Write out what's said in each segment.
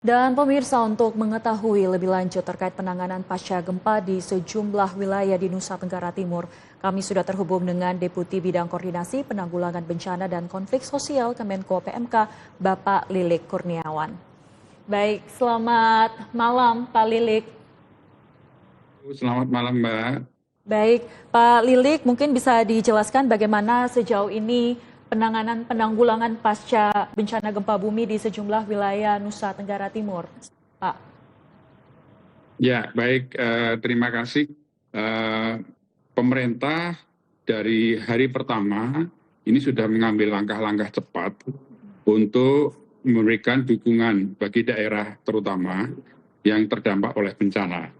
Dan pemirsa, untuk mengetahui lebih lanjut terkait penanganan pasca gempa di sejumlah wilayah di Nusa Tenggara Timur, kami sudah terhubung dengan Deputi Bidang Koordinasi Penanggulangan Bencana dan Konflik Sosial Kemenko PMK, Bapak Lilik Kurniawan. Baik, selamat malam Pak Lilik. Selamat malam, Mbak. Baik, Pak Lilik, mungkin bisa dijelaskan bagaimana sejauh ini penanggulangan pasca bencana gempa bumi di sejumlah wilayah Nusa Tenggara Timur, Pak. Ya, baik. Terima kasih. Pemerintah dari hari pertama ini sudah mengambil langkah-langkah cepat untuk memberikan dukungan bagi daerah terutama yang terdampak oleh bencana.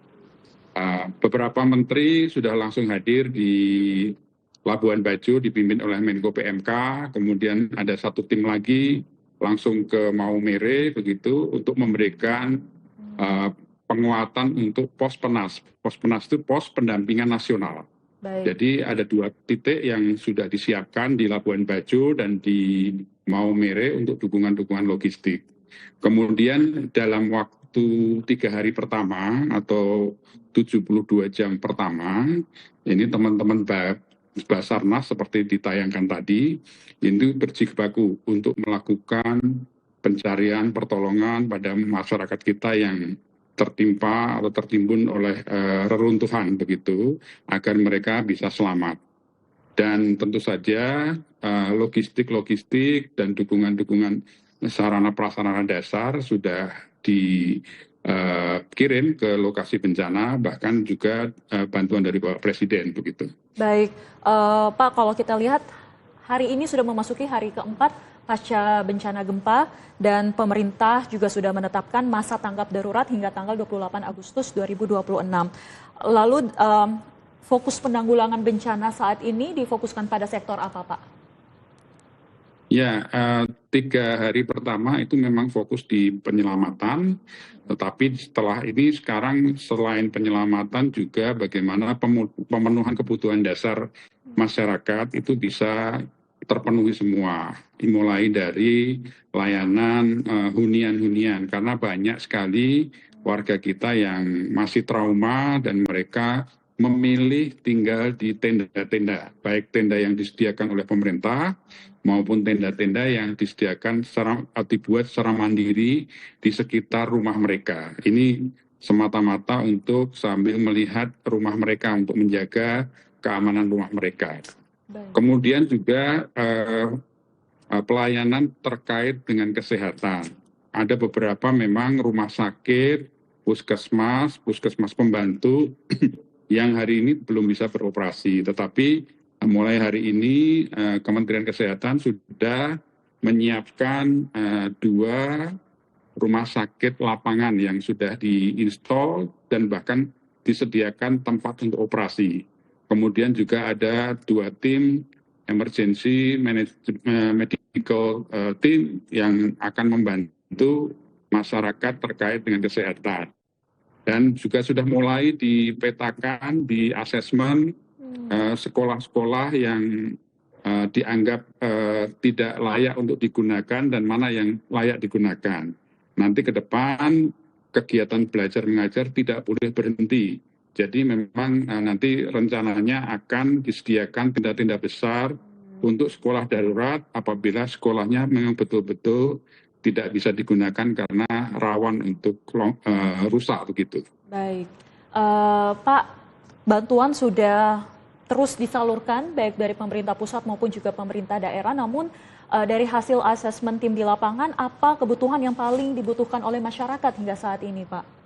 Beberapa menteri sudah langsung hadir di Labuan Bajo dipimpin oleh Menko PMK, kemudian ada satu tim lagi langsung ke Maumere begitu untuk memberikan penguatan untuk pos penas. Pos penas itu pos pendampingan nasional. Baik. Jadi ada 2 titik yang sudah disiapkan di Labuan Bajo dan di Maumere untuk dukungan-dukungan logistik. Kemudian dalam waktu 3 hari pertama atau 72 jam pertama, ini teman-teman Basarnas seperti ditayangkan tadi, itu berjibaku untuk melakukan pencarian pertolongan pada masyarakat kita yang tertimpa atau tertimbun oleh reruntuhan begitu, agar mereka bisa selamat. Dan tentu saja logistik dan dukungan-dukungan sarana prasarana dasar sudah dikirim ke lokasi bencana, bahkan juga bantuan dari Bapak Presiden begitu. Baik, Pak, kalau kita lihat hari ini sudah memasuki hari keempat pasca bencana gempa dan pemerintah juga sudah menetapkan masa tanggap darurat hingga tanggal 28 Agustus 2026. Lalu fokus penanggulangan bencana saat ini difokuskan pada sektor apa, Pak? Ya, 3 hari pertama itu memang fokus di penyelamatan, tetapi setelah ini sekarang selain penyelamatan juga bagaimana pemenuhan kebutuhan dasar masyarakat itu bisa terpenuhi semua, dimulai dari layanan hunian-hunian, karena banyak sekali warga kita yang masih trauma dan mereka memilih tinggal di tenda-tenda, baik tenda yang disediakan oleh pemerintah maupun tenda-tenda yang disediakan dibuat secara mandiri di sekitar rumah mereka. Ini semata-mata untuk sambil melihat rumah mereka untuk menjaga keamanan rumah mereka. Baik. Kemudian juga pelayanan terkait dengan kesehatan. Ada beberapa memang rumah sakit, puskesmas pembantu yang hari ini belum bisa beroperasi, tetapi mulai hari ini Kementerian Kesehatan sudah menyiapkan 2 rumah sakit lapangan yang sudah diinstal dan bahkan disediakan tempat untuk operasi. Kemudian juga ada 2 tim emergency medical team yang akan membantu masyarakat terkait dengan kesehatan. Dan juga sudah mulai dipetakan di asesmen sekolah-sekolah yang dianggap tidak layak untuk digunakan dan mana yang layak digunakan. Nanti ke depan kegiatan belajar mengajar tidak boleh berhenti. Jadi memang nanti rencananya akan disediakan tenda-tenda besar untuk sekolah darurat apabila sekolahnya memang betul-betul tidak bisa digunakan karena rawan untuk rusak begitu. Baik, Pak, bantuan sudah terus disalurkan baik dari pemerintah pusat maupun juga pemerintah daerah. Namun dari hasil asesmen tim di lapangan, apa kebutuhan yang paling dibutuhkan oleh masyarakat hingga saat ini, Pak?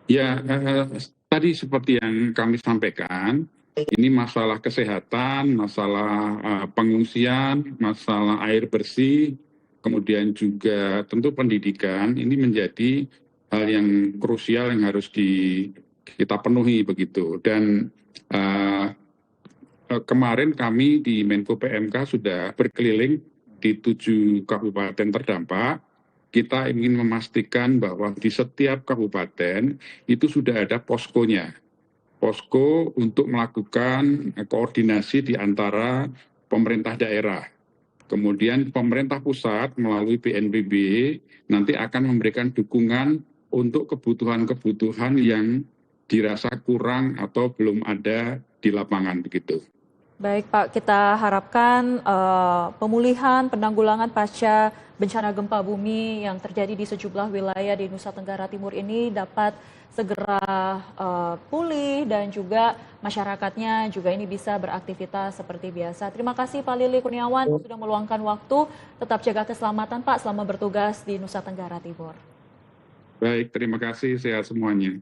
Ya, tadi seperti yang kami sampaikan, ini masalah kesehatan, masalah pengungsian, masalah air bersih, kemudian juga tentu pendidikan, ini menjadi hal yang krusial yang harus kita penuhi begitu. Dan kemarin kami di Menko PMK sudah berkeliling di 7 kabupaten terdampak. Kita ingin memastikan bahwa di setiap kabupaten itu sudah ada poskonya. Posko untuk melakukan koordinasi di antara pemerintah daerah. Kemudian pemerintah pusat melalui BNPB nanti akan memberikan dukungan untuk kebutuhan-kebutuhan yang dirasa kurang atau belum ada di lapangan begitu. Baik Pak, kita harapkan pemulihan penanggulangan pasca bencana gempa bumi yang terjadi di sejumlah wilayah di Nusa Tenggara Timur ini dapat segera pulih dan juga masyarakatnya juga ini bisa beraktivitas seperti biasa. Terima kasih Pak Lili Kurniawan sudah meluangkan waktu. Tetap jaga keselamatan Pak selama bertugas di Nusa Tenggara Timur. Baik, terima kasih, sehat semuanya.